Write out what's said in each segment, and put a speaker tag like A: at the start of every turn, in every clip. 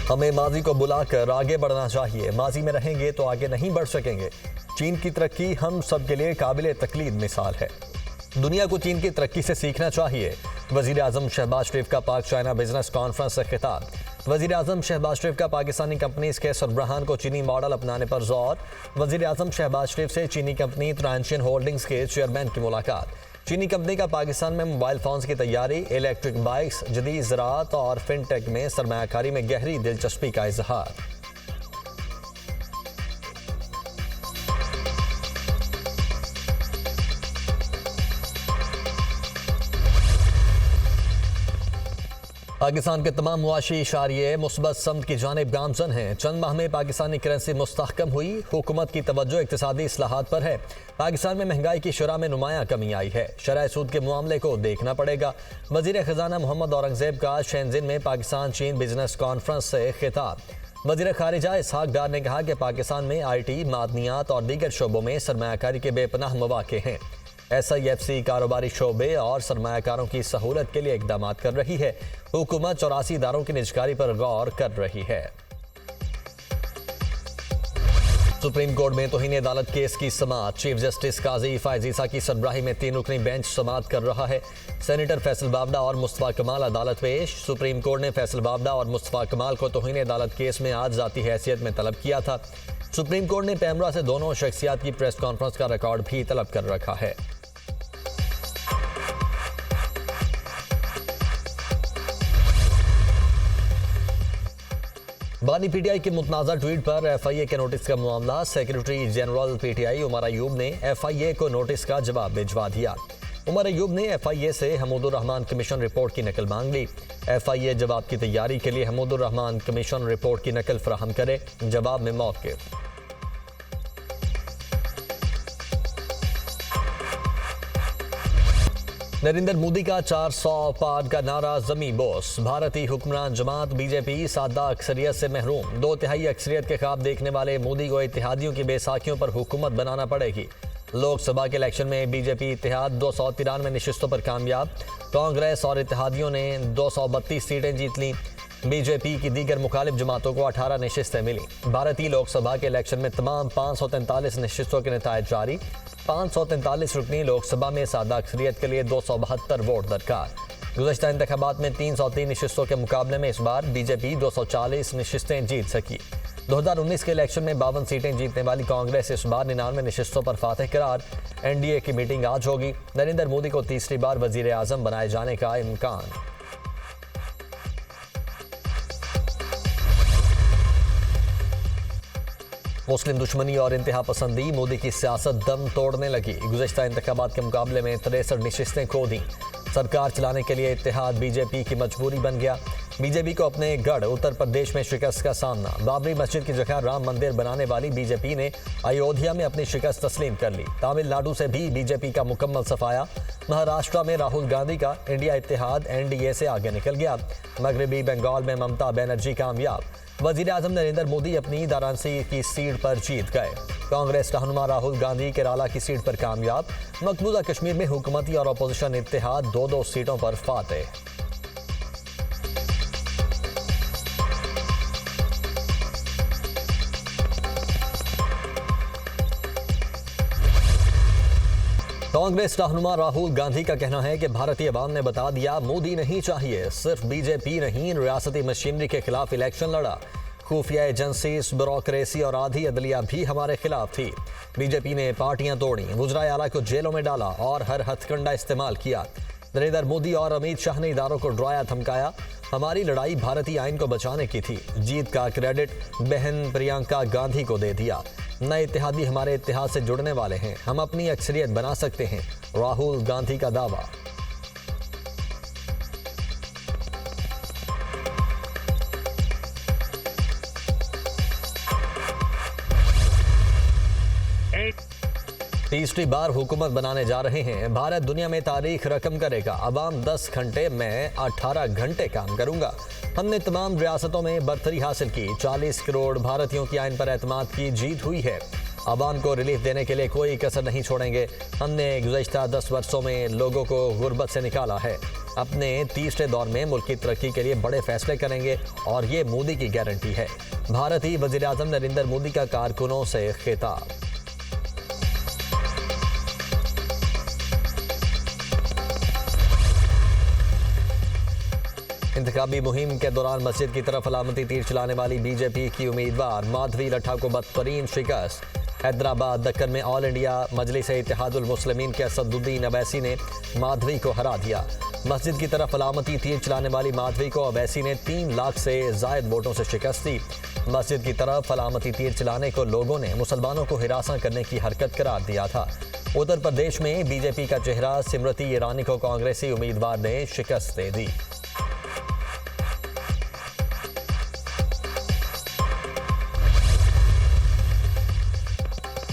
A: हमें माजी को बुलाकर आगे बढ़ना चाहिए। माजी में रहेंगे तो आगे नहीं बढ़ सकेंगे। चीन की तरक्की हम सब के लिए काबिल तकलीद मिसाल है। दुनिया को चीन की तरक्की से सीखना चाहिए। वजीर आजम शहबाज शरीफ का पाक चाइना बिजनेस कॉन्फ्रेंस से खिताब। वजीर आजम शहबाज शरीफ का पाकिस्तानी कंपनीज के सरबराहान को चीनी मॉडल अपनाने पर जोर। वजीर आजम शहबाज शरीफ से चीनी कंपनी ट्रांशियन होल्डिंग्स के चेयरमैन की मुलाकात। चीनी कंपनी का पाकिस्तान में मोबाइल फोन्स की तैयारी, इलेक्ट्रिक बाइक्स, जदीद ज़राअत और फिनटेक में सरमायाकारी में गहरी दिलचस्पी का इजहार। पाकिस्तान के तमाम मुआशी इशारे मुस्बत समत की जानिब गामजन हैं। चंद माह में पाकिस्तानी करेंसी मुस्तहकम हुई। हुकूमत की तवज्जो इक्तिसादी इस्लाहात पर है। पाकिस्तान में महंगाई की शरह में नुमायां कमी आई है। शरह सूद के मामले को देखना पड़ेगा। वजीर खजाना मोहम्मद औरंगजेब का शेंजिन में पाकिस्तान चीन बिजनेस कॉन्फ्रेंस से खिताब। वजीर खारिजा इसहाक डार ने कहा कि पाकिस्तान में IT, मादनियात और दीगर शोबों में सरमायाकारी के बेपनाह मौके हैं। SIFC कारोबारी शोबे और सरमायाकारों की सहूलत के लिए इकदाम कर रही है। हुकूमत 84 इदारों की निजकारी पर गौर कर रही है। सुप्रीम कोर्ट में तौहीन अदालत केस की समाअत। चीफ जस्टिस काजी फायज ईसा की सरबराही में 3 रुकनी बेंच समाअत कर रहा है। सेनेटर फैसल बावड़ा और मुस्तफा कमाल अदालत पेश। सुप्रीम कोर्ट ने फैसल बावड़ा और मुस्तफा कमाल को तौहीन अदालत केस में आज जाती हैसियत में तलब किया था। सुप्रीम कोर्ट ने पैमरा से दोनों शख्सियात की प्रेस कॉन्फ्रेंस का रिकॉर्ड भी तलब कर रखा है। बानी PTI के मुतनाज़ा ट्वीट पर FIA के नोटिस का मामला। Secretary general PTI Umar Ayub ने FIA को नोटिस का जवाब भिजवा दिया। उमर अयूब ने FIA से हमूदुर रहमान कमीशन रिपोर्ट की नकल मांग ली। FIA जवाब की तैयारी के लिए हमूदुर रहमान कमीशन रिपोर्ट की नकल फराहम करे। जवाब में मौक़िफ़। नरेंद्र मोदी का 400 पार का नारा जमी बोस। भारतीय हुक्मरान जमात BJP सादा अक्सरियत से महरूम। 2/3 अक्सरियत के ख्वाब देखने वाले मोदी को इत्तेहादियों की बेसाखियों पर हुकूमत बनाना पड़ेगी। लोकसभा के इलेक्शन में BJP इत्तेहाद 293 नशिस्तों पर कामयाब। कांग्रेस और इत्तेहादियों ने 232 सीटें जीत लीं। BJP की दीगर मुखालिफ जमातों को 18 नशिस्तें मिली। भारतीय लोकसभा के इलेक्शन में तमाम 543 नशिस्तों के नतायज जारी। 543 रुकनी लोकसभा में सादा अक्सरियत के लिए 272 वोट दरकार। गुज़श्ता इंतखाबात में 303 नशिस्तों के मुकाबले में इस बार BJP 240 नशिस्तें जीत सकी। 2019 के इलेक्शन में 52 सीटें जीतने वाली कांग्रेस इस बार 99 नशिस्तों पर फातह करार। NDA की मीटिंग आज होगी। नरेंद्र मोदी को तीसरी बार वजीर आजम बनाए जाने का इम्कान। मुस्लिम दुश्मनी और इंतहा पसंदी मोदी की सियासत दम तोड़ने लगी। गुज़श्ता इंतखाबात के मुकाबले में 63 नशिस्तें खो दी। सरकार चलाने के लिए इत्तेहाद BJP की मजबूरी बन गया। BJP को अपने गढ़ उत्तर प्रदेश में शिकस्त का सामना। बाबरी मस्जिद की जगह राम मंदिर बनाने वाली BJP ने अयोध्या में अपनी शिकस्त तस्लीम कर ली। तमिलनाडु से भी BJP का मुकम्मल सफाया। महाराष्ट्र में राहुल गांधी का इंडिया इत्तेहाद NDA से आगे निकल गया। मगरबी बंगाल में ममता बनर्जी कामयाब। वजीर आजम नरेंद्र मोदी अपनी वाराणसी की सीट पर जीत गए। कांग्रेस रहनुमा राहुल गांधी केरला की सीट पर कामयाब। मकबूजा कश्मीर में हुकूमती और अपोजिशन इत्तेहाद 2-2 सीटों पर फातेह। कांग्रेस रहनुमा राहुल गांधी का कहना है कि भारतीय अवाम ने बता दिया मोदी नहीं चाहिए। सिर्फ BJP नहीं, रियासती मशीनरी के खिलाफ इलेक्शन लड़ा। खुफिया एजेंसीज, ब्यूरोक्रेसी और आधी अदलिया भी हमारे खिलाफ थी। BJP ने पार्टियां तोड़ी, वज़राए आला को जेलों में डाला और हर हथकंडा इस्तेमाल किया। नरेंद्र मोदी और अमित शाह ने इदारों को डराया धमकाया। हमारी लड़ाई भारतीय आइन को बचाने की थी। जीत का क्रेडिट बहन प्रियंका गांधी को दे दिया। नए इत्तेहादी हमारे इत्तेहाद से जुड़ने वाले हैं। हम अपनी अक्सरियत बना सकते हैं। राहुल गांधी का दावा। तीसरी बार हुकूमत बनाने जा रहे हैं। भारत दुनिया में तारीख रकम करेगा। अवाम 10 घंटे, मैं 18 घंटे काम करूंगा। हमने तमाम रियासतों में बरतरी हासिल की। 40 करोड़ भारतीयों की आइन पर एतमाद की जीत हुई है। आवाम को रिलीफ देने के लिए कोई कसर नहीं छोड़ेंगे। हमने गुज़श्ता 10 वर्षों में लोगों को गुर्बत से निकाला है। अपने तीसरे दौर में मुल्क की तरक्की के लिए बड़े फैसले करेंगे और ये मोदी की गारंटी है। भारतीय वज़ीर-ए-आज़म नरेंद्र मोदी का कारकुनों से खिताब। इंतखाबी मुहिम के दौरान मस्जिद की तरफ अलामती तीर चलाने वाली बीजेपी की उम्मीदवार माधवी लठा को बदतरीन शिकस्त। हैदराबाद दक्कन में ऑल इंडिया मजलिस-ए-इत्तेहादुल मुस्लिमीन के असदुद्दीन अवैसी ने माधवी को हरा दिया। मस्जिद की तरफ अलामती तीर चलाने वाली माधवी को अवैसी ने 3 लाख से जायद वोटों से शिकस्त दी। मस्जिद की तरफ अलामती तीर चलाने को लोगों ने मुसलमानों को हिरासा करने की हरकत करार दिया था। उत्तर प्रदेश में बीजेपी का चेहरा स्मृति ईरानी को कांग्रेसी उम्मीदवार ने शिकस्त दे दी।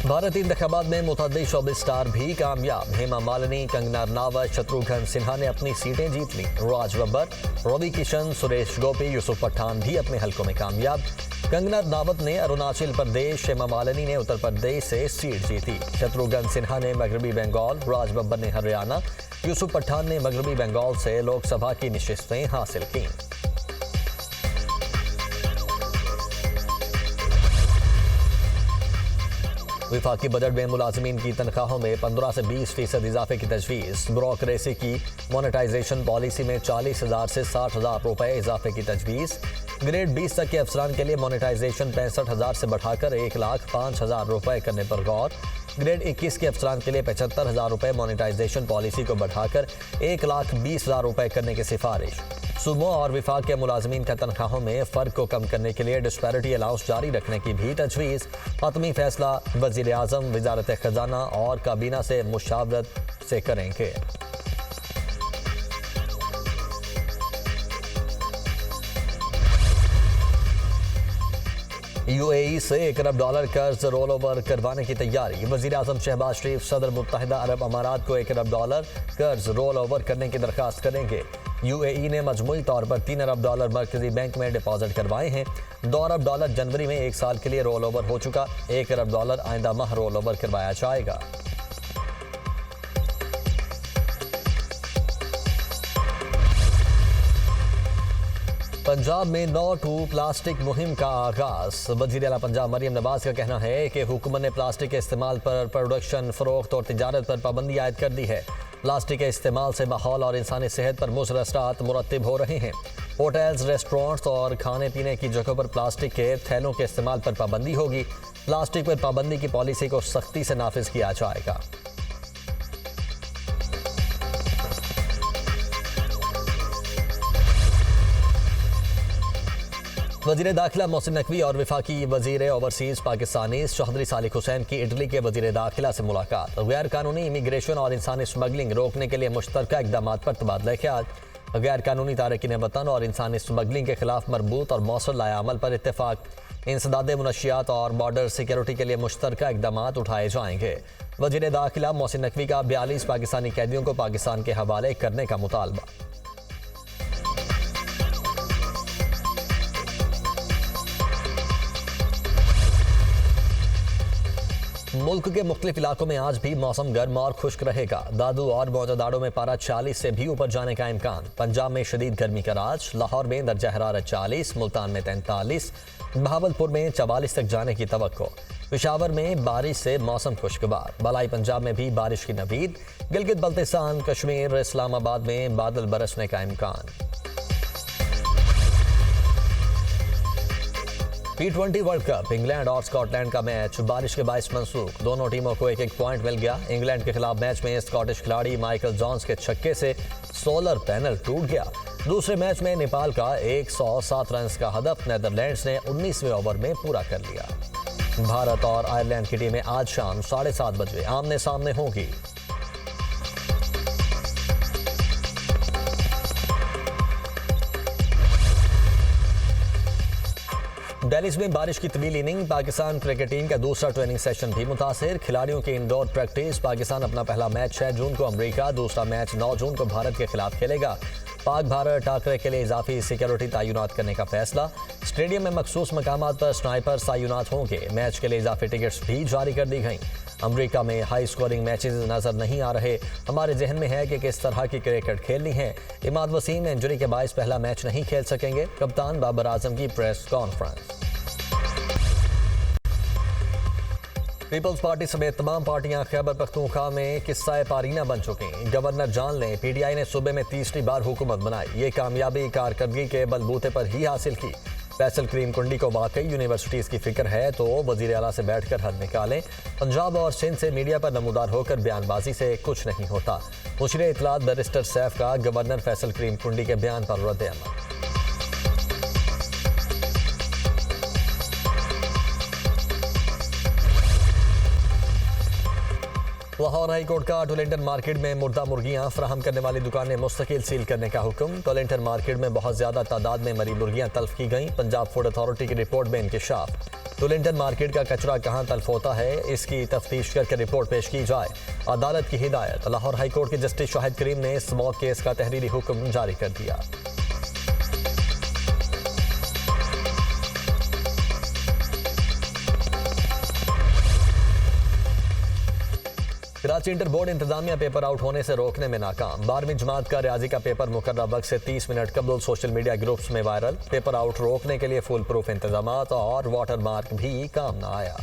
A: भारतीय इंतखाबात में मुतअद्दिद शोबिज़ स्टार भी कामयाब। हेमा मालिनी, कंगना रनावत, शत्रुघ्न सिन्हा ने अपनी सीटें जीत ली। राज बब्बर, रवि किशन, सुरेश गोपी, यूसुफ पठान भी अपने हलकों में कामयाब। कंगना रनावत ने अरुणाचल प्रदेश, हेमा मालिनी ने उत्तर प्रदेश से सीट जीती। शत्रुघ्न सिन्हा ने मगरबी बंगाल, राज बब्बर ने हरियाणा, यूसुफ पठान ने मगरबी बंगाल से लोकसभा की नशिस्तें हासिल की। विफाकी बजट में मुलाजमीन की तनख्वाहों में 15 से 20% इजाफे की तजवीज़। ब्रोकरेसी की मोनेटाइजेशन पॉलिसी में 40,000 से 60,000 रुपए इजाफे की तजवीज़। ग्रेड 20 तक के अफसरान के लिए मोनेटाइजेशन 65,000 से बढ़ाकर 1,05,000 रुपए करने पर गौर। ग्रेड 21 के अफसरान के लिए 75,000 रुपए मोनेटाइजेशन पॉलिसी को बढ़ाकर 1,20,000 रुपए करने की सिफारिश। सूबों और विफाक के मुलाजमीन का तनख्वाहों में फ़र्क को कम करने के लिए डिस्पैरिटी अलाउंस जारी रखने की भी तजवीज़। हतमी फैसला वज़ीर-ए-आज़म, वज़ारत ख़ज़ाना और काबीना से मुशावरत से करेंगे। यूएई से $1 अरब कर्ज रोल ओवर करवाने की तैयारी। वज़ीर-ए-आज़म शहबाज शरीफ सदर मुत्तहिदा अरब अमारात को $1 अरब कर्ज रोल ओवर करने की दरख्वास्त करेंगे। यूएई ने मजमूई तौर पर $3 अरब मरकजी बैंक में डिपॉजिट करवाए हैं। $2 अरब जनवरी में 1 साल के लिए रोल ओवर हो चुका। $1 अरब आइंदा माह रोल ओवर करवाया जाएगा। पंजाब में नो टू प्लास्टिक मुहिम का आगाज। वज़ीर आला पंजाब मरियम नवाज का कहना है कि हुकूमत ने प्लास्टिक के इस्तेमाल पर प्रोडक्शन, फरोख्त और तिजारत पर पाबंदी आयद कर दी है। प्लास्टिक के इस्तेमाल से माहौल और इंसानी सेहत पर मुज़र असरात मुरतब हो रहे हैं। होटल्स, रेस्टोरेंट्स और खाने पीने की जगहों पर प्लास्टिक के थैलों के इस्तेमाल पर पाबंदी होगी। प्लास्टिक पर पाबंदी की पॉलिसी को सख्ती से नाफिज किया जाएगा। वज़ीर दाखिला मोहसिन नकवी और विफाकी वज़ीर ओवरसीज़ पाकिस्तानी चौधरी सालिक हुसैन की इटली के वज़ीर दाखिला से मुलाकात। गैर कानूनी इमिग्रेशन और इंसानी स्मगलिंग रोकने के लिए मुश्तरका इक़दाम पर तबादला ख्याल। गैर कानूनी तारकीन वतन और इंसानी स्मगलिंग के खिलाफ मरबूत और मौसूल लाएअमल पर इत्तेफाक। इंसदाद मुनशियात और बॉर्डर सिक्योरिटी के लिए मुश्तरका इक़दाम उठाए जाएंगे। वज़ीर दाखिला मोहसिन नकवी का 42 पाकिस्तानी कैदियों को पाकिस्तान के हवाले करने का मुतालबा। मुल्क के मुख्तलिफ इलाकों में आज भी मौसम गर्म और खुश्क रहेगा। दादू और मोजदाड़ों में पारा 40 से भी ऊपर जाने का इम्कान। पंजाब में शदीद गर्मी का राज। लाहौर में दर्जा हरारत 40, मुल्तान में 43, बहावलपुर में 44 तक जाने की तवक्को। पेशावर में बारिश से मौसम खुशगवार। बलाई पंजाब में भी बारिश की नवीद। गिलगित बल्तिस्तान, कश्मीर, इस्लामाबाद में बादल बरसने का इम्कान। T20 वर्ल्ड कप इंग्लैंड और स्कॉटलैंड का मैच बारिश के बायस मनसूख। दोनों टीमों को 1-1 पॉइंट मिल गया। इंग्लैंड के खिलाफ मैच में स्कॉटिश खिलाड़ी माइकल जॉन्स के छक्के से सोलर पैनल टूट गया। दूसरे मैच में नेपाल का 107 रन का हदफ नेदरलैंड्स ने 19वें ओवर में पूरा कर लिया। भारत और आयरलैंड की टीमें आज शाम 7:30 बजे आमने सामने होंगी। दिल्ली में बारिश की तवील इनिंग। पाकिस्तान क्रिकेट टीम का दूसरा ट्रेनिंग सेशन भी मुतासिर। खिलाड़ियों की इंडोर प्रैक्टिस। पाकिस्तान अपना पहला मैच 6 जून को अमेरिका, दूसरा मैच 9 जून को भारत के खिलाफ खेलेगा। पाक भारत टाकरे के लिए इजाफी सिक्योरिटी तैनात करने का फैसला। स्टेडियम में मखसूस मकामात पर स्नाइपर तैनात होंगे। मैच के लिए इजाफी टिकट्स भी जारी कर दी गई। अमेरिका में हाई स्कोरिंग मैचेस नजर नहीं आ रहे। हमारे जहन में है कि किस तरह की क्रिकेट खेलनी है। इमाद वसीम इंजरी के बायस पहला मैच नहीं खेल सकेंगे। कप्तान बाबर आजम की प्रेस कॉन्फ्रेंस। पीपल्स पार्टी समेत तमाम पार्टियां खैबर पख्तूनख्वा में किस्सा पारीना बन चुकी। गवर्नर जान लें, पीटीआई ने सूबे में तीसरी बार हुकूमत बनाई। ये कामयाबी कारकर्दगी के बलबूते पर ही हासिल की। फैसल क्रीम कुंडी को वाकई यूनिवर्सिटीज की फिक्र है तो वजीर आला से बैठकर हल निकालें। पंजाब और सिंध से मीडिया पर नमूदार होकर बयानबाजी से कुछ नहीं होता। मुशीर इत्तलात बैरिस्टर सैफ का गवर्नर फैसल क्रीम कुंडी के बयान पर रद्द-ए-अमल। लाहौर हाई कोर्ट का टोलेंटन मार्केट में मुर्दा मुर्गियां फराहम करने वाली दुकानें मुस्तकिल सील करने का हुक्म। टोलेंटन मार्केट में बहुत ज्यादा तादाद में मरी मुर्गियां तल्फ की गईं। पंजाब फूड अथॉरिटी की रिपोर्ट में इंकिशाफ। टोलेंटन मार्केट का कचरा कहां तल्फ होता है, इसकी तफ्तीश करके रिपोर्ट पेश की जाए। अदालत की हिदायत। लाहौर हाई कोर्ट के जस्टिस शाहिद करीम ने स्मॉक केस का तहरीरी हुक्म जारी कर दिया। कराची इंटर बोर्ड इंतजामिया पेपर आउट होने से रोकने में नाकाम। 12वीं जमात का रियाजी का पेपर मुकर्रर वक्त से 30 मिनट कबल सोशल मीडिया ग्रुप्स में वायरल। पेपर आउट रोकने के लिए फुल प्रूफ इंतजामात और वाटर मार्क भी काम न आया।